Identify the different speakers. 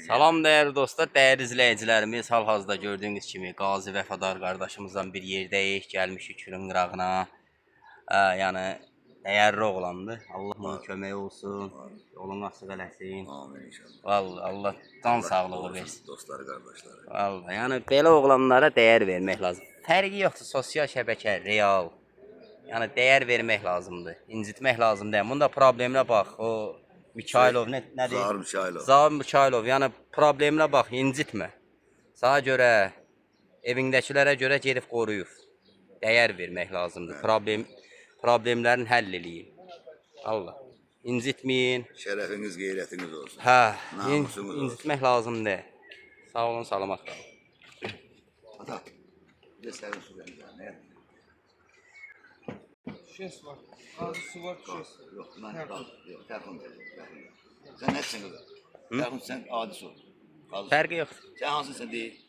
Speaker 1: Salam dəyərli dostlar, dəyərli izləyicilərimiz, hal-hazırda gördüyünüz kimi Qazi Vəfadar qardaşımızdan bir yerdəyik, gəlmişik Kürün qırağına. Yəni dəyərli oğlandır. Allah ona kömək olsun, yolunu açıq eləsin.
Speaker 2: Amin inşallah.
Speaker 1: Vallahi Allah can sağlığı versin.
Speaker 2: Dostlar, qardaşlar.
Speaker 1: Vallahi yəni belə oğlanlara dəyər vermək lazım. Fərqi yoxdur, sosial şəbəkə, real. Yəni dəyər vermək lazımdır, incitmək lazım deyil. Bunda problemlə bax, o Mikhailov nədir?
Speaker 2: Zahir Mikhailov.
Speaker 1: Zahir Mikhailov, yəni problemlə bax, incitmə. Sana görə, evindəkilərə görə gedib qoruyur. Dəyər vermək lazımdır. Problemlərin həll eləyin. Allah. İncitməyin.
Speaker 2: Şərəfiniz, qeyrətiniz olsun.
Speaker 1: Hə,
Speaker 2: Namusunuz olsun.
Speaker 1: incitmək lazım deyil. Sağ olun, salamat qalın.
Speaker 2: Ata, bir de sərin su verin. Ne?
Speaker 3: Şişesi var. Ağzı su var, şişesi.
Speaker 2: Yok, ben yok, telefon verin. Sen nesin kızım? Telefon sen adi su.
Speaker 1: Fərqi yoxdur.
Speaker 2: Sen hansın sen değil?